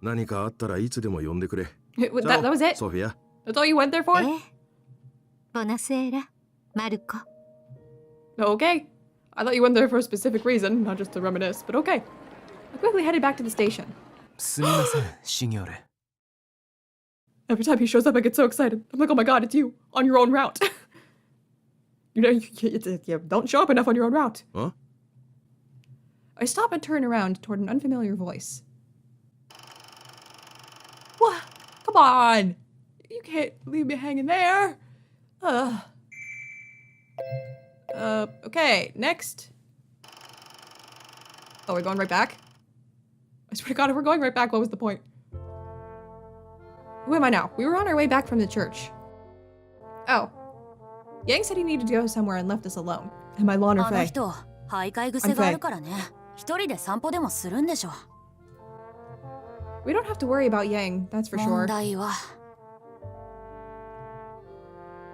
何かあったらいつでも呼んでくれ。That was it? ソフィア。That's all you went there for? ええ、ボナセーラ、マルコ。Okay. I thought you went there for a specific reason, not just to reminisce, but okay. I quickly headed back to the station. すみません、シニョーレ。Every time he shows up, I get so excited. I'm like, oh my god, it's you on your own route. You know, you don't show up enough on your own route. Huh? I stop and turn around toward an unfamiliar voice. What? Come on! You can't leave me hanging there. Okay, next. Oh, we're going right back? I swear to God, if we're going right back, what was the point? Who am I now? We were on our way back from the church. Oh. Yang said he needed to go somewhere and left us alone. Am I Lon or あの Faye? 人徘徊癖があるからね。一人で散歩でもするんでしょ。 We don't have to worry about Yang, that's for 問 sure. 題は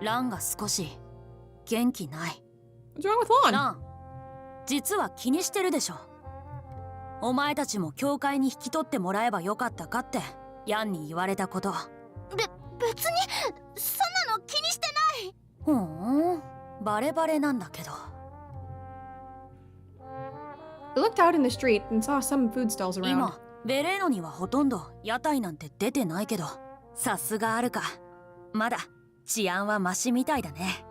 ランが少し元気ない。 What's wrong with Lon? ラン、実は気にしてるでしょ。お前たちも教会に引き取ってもらえばよかったかってヤンに言われたこと。別にそんなの気にしてない。ふん、バレバレなんだけど。 We looked out in the street and saw some food stalls around. 今ベレーノにはほとんど屋台なんて出てないけど、さすがあるか。まだ治安はマシみたいだね。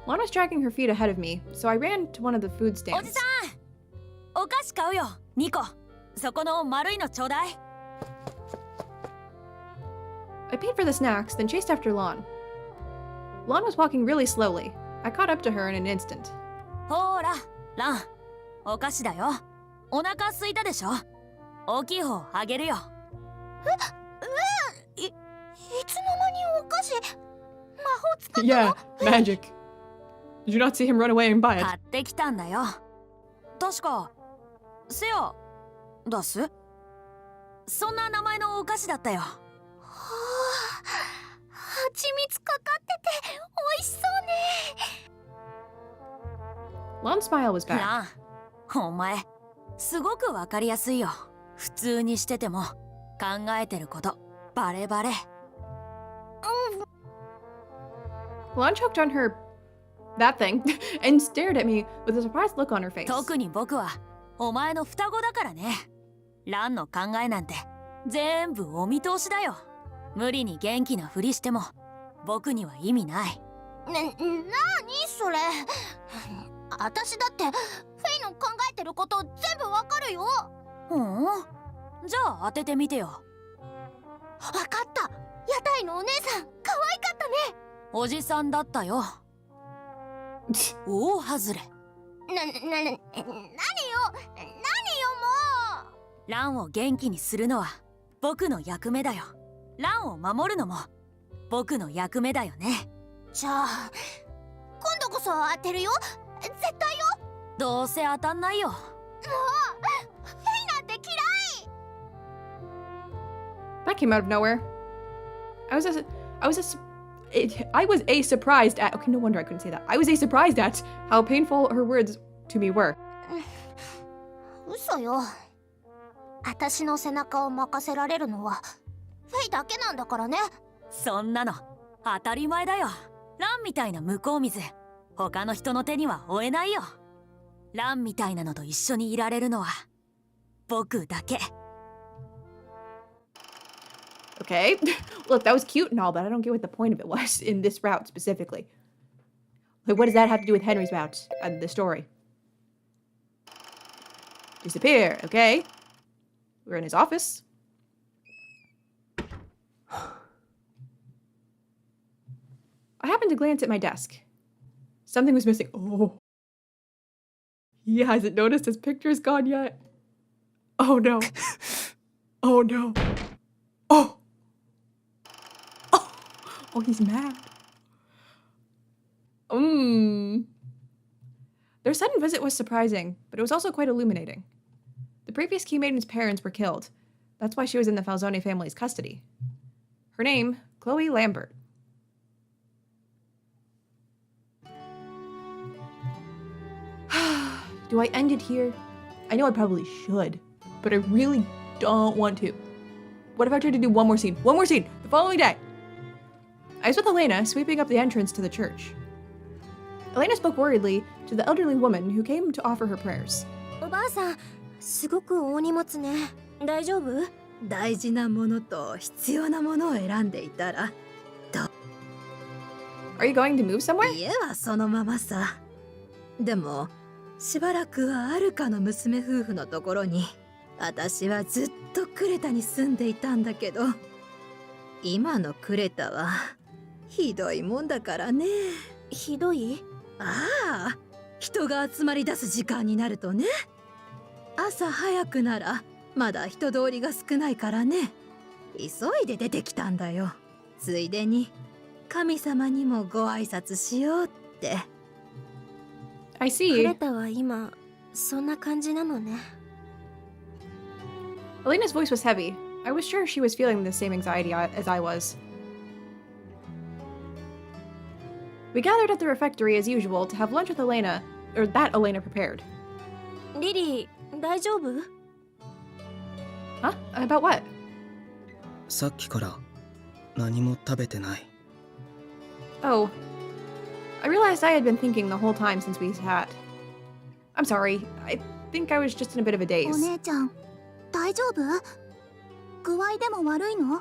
Lon was dragging her feet ahead of me, so I ran to one of the food おじ stands. さん、お菓子買うよ。2個。そこの丸いのちょうだい。 I paid for the snacks, then chased after Lon. Lon was walking really slowly. I caught up to her in an instant. ほーら、ラン、お菓子だよ。お腹空いたでしょ。大きい方あげるよ。いつの間にお菓子魔法使ったの？ Yeah, magic. Did you not see him run away and buy it? 買ってきたんだよ。確かセア出す？そんな名前のお菓子だったよ。蜂蜜かかってて美味しそうね。 Lon's smile was back. ラン、お前すごくわかりやすいよ。普通にしてても考えてることバレバレ。 Lon choked on her that thing and stared at me with a surprised look on her face. 特に僕はお前の双子だからね。ランの考えなんて全部お見通しだよ。無理に元気なふりしても僕には意味ない。なにそれ。私だってフェイの考えてること全部わかるよ。うん、じゃあ当ててみてよ。わかった。屋台のお姉さん可愛かったね。おじさんだったよ。大外れ。何よもう。ランを元気にするのは僕の役目だよ。ランを守るのも僕の役目だよね。じゃあ今度こそ当てるよ。絶対よ。どうせ当たんないよ。もうフェイなんて嫌い。 That came out of nowhere. I was surprised at. Okay, no wonder I couldn't say that. I was surprised at how painful her words to me were. 嘘よ。私の背中を任せられるのはフェイだけなんだからね。そんなの当たり前だよ。ランみたいな向こう水他の人の手には負えないよ。ランみたいなのと一緒にいられるのは僕だけ。 Okay, look, that was cute and all, but I don't get what the point of it was in this route specifically. Like, what does that have to do with Henry's route and the story? Disappear, okay. We're in his office. I happened to glance at my desk. Something was missing. Oh. He hasn't noticed his picture's gone yet. Oh no. Oh no. Oh. Oh, he's mad. Their sudden visit was surprising, but it was also quite illuminating. The previous Key Maiden's parents were killed. That's why she was in the Falzone family's custody. Her name, Chloe Lambert. Do I end it here? I know I probably should, but I really don't want to. What if I tried to do one more scene? One more scene! The following day! I was with Elena, sweeping up the entrance to the church. Elena spoke worriedly to the elderly woman who came to offer her prayers. おばあさん、すごく大荷物ね。大丈夫？大事なものと必要なものを選んでいたら、Are you going to move somewhere? 家はそのままさ。でも、しばらくはアルカの娘夫婦のところに、私はずっとクレタに住んでいたんだけど、今のクレタはひどいもんだからね。ひどい？ああ、人が集まり出す時間になるとね。朝早くならまだ人通りが少ないからね。急いで出てきたんだよ。ついでに神様にもご挨拶しようって。I ク see. レタは今そんな感じなのね。 Elena's voice was heavy. I was sure she was feeling the same anxiety as I was. We gathered at the refectory as usual to have lunch with Elena, or that Elena prepared. リリー、大丈夫？ Huh? About what? さっきから何も食べてない。 Oh. I realized I had been thinking the whole time since we sat. I'm sorry. I think I was just in a bit of a お daze. 姉ちゃん、大丈夫？具合でも悪いの？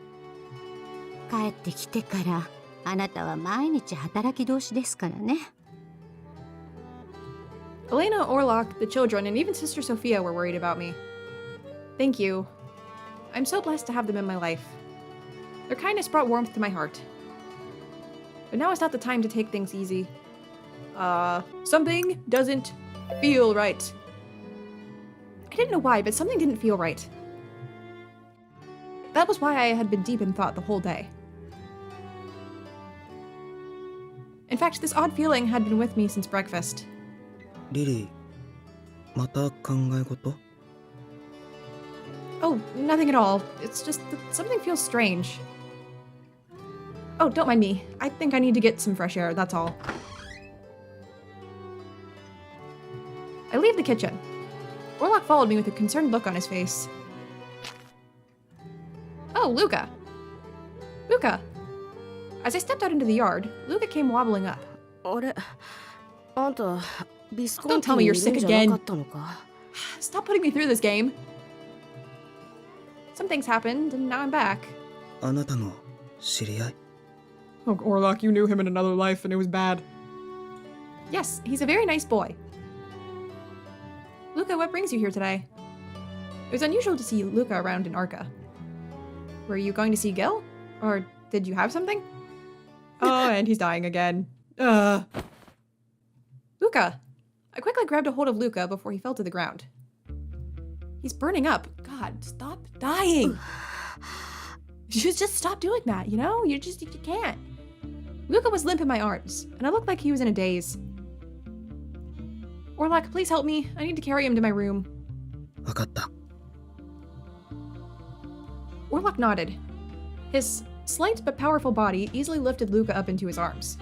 帰ってきてからあなたは毎日働き通しですからね。Elena, Orlok, the children, and even Sister Sophia were worried about me. Thank you. I'm so blessed to have them in my life. Their kindness brought warmth to my heart. But now is not the time to take things easy. Something doesn't feel right. I didn't know why, but something didn't feel right. That was why I had been deep in thought the whole day. In fact, this odd feeling had been with me since breakfast. リリー、また考え事？ Oh, nothing at all. It's just that something feels strange. Oh, don't mind me. I think I need to get some fresh air, that's all. I leave the kitchen. Orlok followed me with a concerned look on his face. Oh, Luca. Luca. As I stepped out into the yard, Luca came wobbling up. あれ、あんたビスコ Don't ンティ tell me you're にいるん sick じゃな again. かったのか？ Stop putting me through this game. Some things happened, and now I'm back. あなたの知り合い？ Oh, Orlok, you knew him in another life, and it was bad. Yes, he's a very nice boy. Luca, what brings you here today? It was unusual to see Luca around in Arca. Were you going to see Gil? Or did you have something? Oh, and he's dying again. Luca! I quickly grabbed a hold of Luca before he fell to the ground. He's burning up. God, stop dying! You should just stop doing that, you know? You can't. Luca was limp in my arms, and I looked like he was in a daze. Orlok, please help me. I need to carry him to my room. わかった。 Orlok nodded. His slight but powerful body easily lifted Luca up into his arms.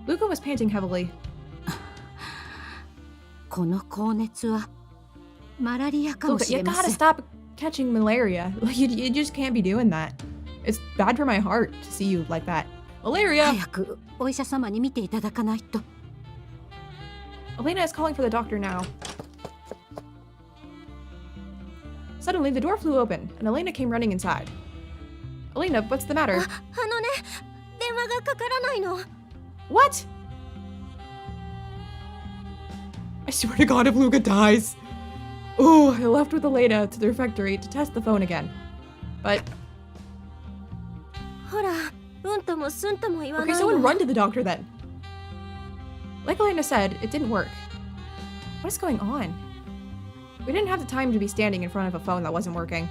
Luca was panting heavily. この高熱はマラリアかも Luca, し you れま gotta せん。 stop catching malaria. Like, you just can't be doing that. It's bad for my heart to see you like that. Malaria! 早くお医者様に見ていただかないと。 Elena is calling for the doctor now. Suddenly, the door flew open, and Elena came running inside. Elena, what's the matter? あのね、電話がかからないの。 What? I swear to God, if Luca dies. Oh, I left with Elena to the refectory to test the phone again. But ほら、うんともすんとも言わな okay, い someone の。 run to the doctor then. Like Elena said, it didn't work. What is going on? We didn't have the time to be standing in front of a phone that wasn't working.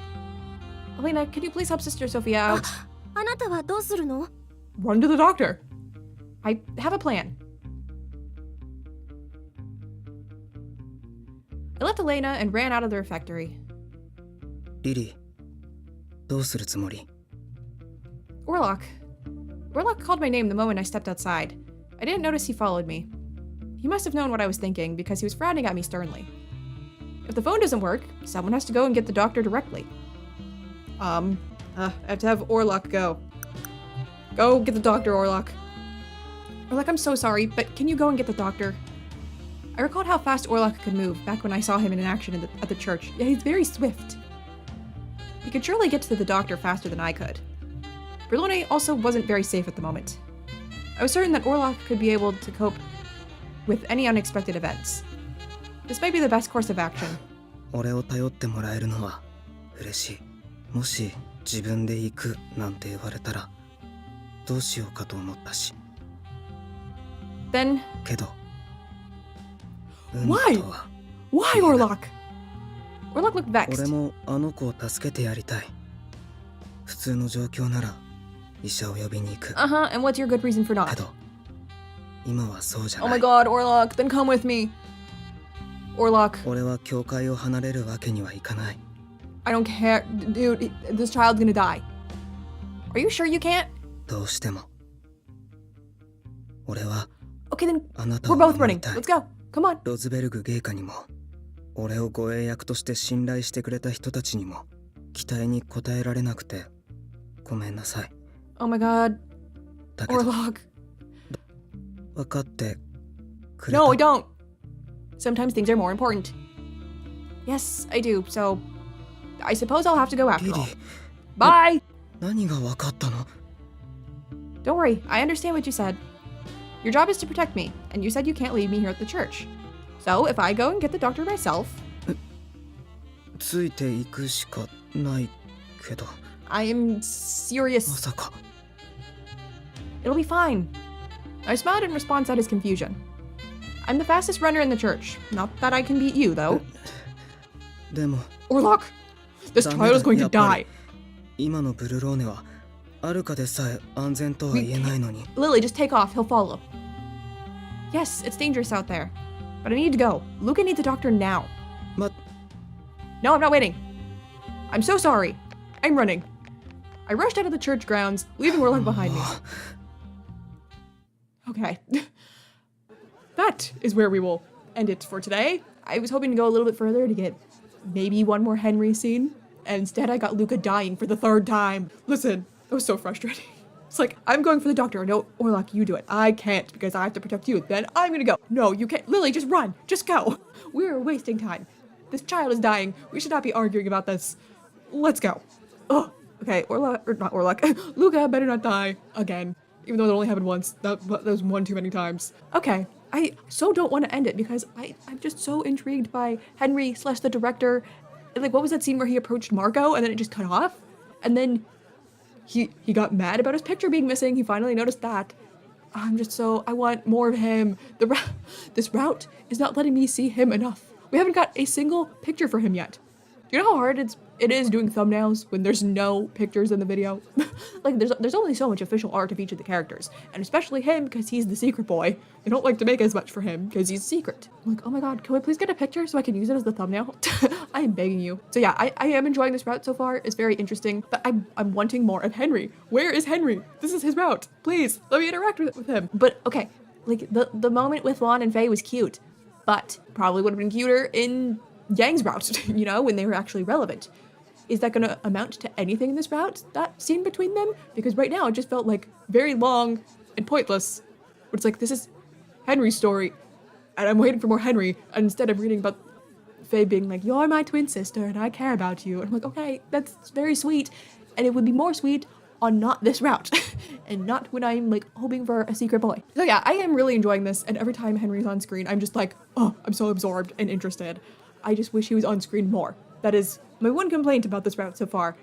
Elena, could you please help Sister Sophia out? あなたはどうするの？ Run to the doctor. I have a plan. I left Elena and ran out of the refectory. リリー、どうするつもり？ Orlok. Orlok called my name the moment I stepped outside. I didn't notice he followed me. He must have known what I was thinking because he was frowning at me sternly. If the phone doesn't work, someone has to go and get the doctor directly. I have to have Orlok go. Go get the doctor, Orlok. Orlok, I'm so sorry, but can you go and get the doctor? I recalled how fast Orlok could move back when I saw him in action at the church. Yeah, he's very swift. He could surely get to the doctor faster than I could. Brilone also wasn't very safe at the moment. I was certain that Orlok could be able to cope with any unexpected events. This might be the best course of action. 俺を頼ってもらえるのは嬉しい。もし自分で行くなんて言われたらどうしようかと思ったし。 Then けど、Why? Why, Orlok? Orlok looked vexed. 俺もあの子を助けてやりたい。普通の状況なら医者を呼びに行く。 Uh-huh, and what's your good reason for け not? ど今はそうじゃ Oh な my い。 god, Orlok, then come with me. Orlok, 俺は教会を離れるわけにはいかない。 I don't care. Dude, this child's gonna die. Are you sure you can't? どうしても俺は Okay, then あなた we're を both 守 running. りたい。 Let's go. Come on. ロズベルグ芸家にも俺を護衛役として信頼してくれた人たちにも期待に応えられなくてごめんなさい。 Oh my god. だけど Orlok. 分かってくれた。 No, I don't. Sometimes things are more important. Yes, I do. So, I suppose I'll have to go リ after リ all. Bye! 何が分かったの？ Don't worry, I understand what you said. Your job is to protect me, and you said you can't leave me here at the church. So, if I go and get the doctor myself... ついていくしかないけど。 I am ま serious. さか。 It'll be fine. I smiled in response at his confusion. I'm the fastest runner in the church. Not that I can beat you, though. でも Orlok! This ダメ child だ is going や to っぱ die. り今のブルローネはアルカでさえ安全とは言えないのに。 Lily, just take off. He'll follow. Yes, it's dangerous out there. But I need to go. Luca needs a doctor now. ま No, I'm not waiting. I'm so sorry. I'm running. I rushed out of the church grounds, leaving Orlok behind me. Okay. That is where we will end it for today. I was hoping to go a little bit further to get maybe one more Henry scene, and instead I got Luca dying for the 3rd time. Listen, it was so frustrating. It's like, I'm going for the doctor. No, Orlok, you do it. I can't because I have to protect you. Then I'm gonna go. No, you can't. Lily, just run. Just go. We're wasting time. This child is dying. We should not be arguing about this. Let's go. Oh, okay. Orlok, or not Orlok. Luca better not die again. Even though it only happened once. That was one too many times. Okay. I so don't want to end it because I'm just so intrigued by Henry / the director. Like, what was that scene where he approached Margot and then it just cut off? And then he got mad about his picture being missing. He finally noticed that. I'm just so, I want more of him. This route is not letting me see him enough. We haven't got a single picture for him yet. Do you know how hard it is doing thumbnails when there's no pictures in the video? Like, there's only so much official art of each of the characters, and especially him because he's the secret boy. They don't like to make as much for him because he's secret. I'm like, oh my god, can we please get a picture so I can use it as the thumbnail? I am begging you. So yeah, I am enjoying this route so far. It's very interesting, but I'm wanting more of Henry. Where is Henry? This is his route. Please, let me interact with him. But okay, like the moment with Lon and Faye was cute, but probably would have been cuter in Yang's route, you know, when they were actually relevant. Is that going to amount to anything in this route, that scene between them? Because right now it just felt like very long and pointless. But it's like, this is Henry's story, and I'm waiting for more Henry, and instead of reading about Faye being like, you're my twin sister, and I care about you. And I'm like, okay, that's very sweet, and it would be more sweet on not this route, and not when I'm like hoping for a secret boy. So yeah, I am really enjoying this, and every time Henry's on screen, I'm just like, oh, I'm so absorbed and interested. I just wish he was on screen more. That is my one complaint about this route so far.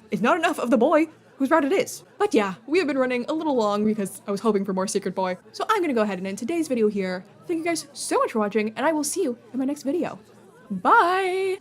It's not enough of the boy whose route it is. But yeah, we have been running a little long because I was hoping for more Secret Boy. So I'm gonna go ahead and end today's video here. Thank you guys so much for watching, and I will see you in my next video. Bye!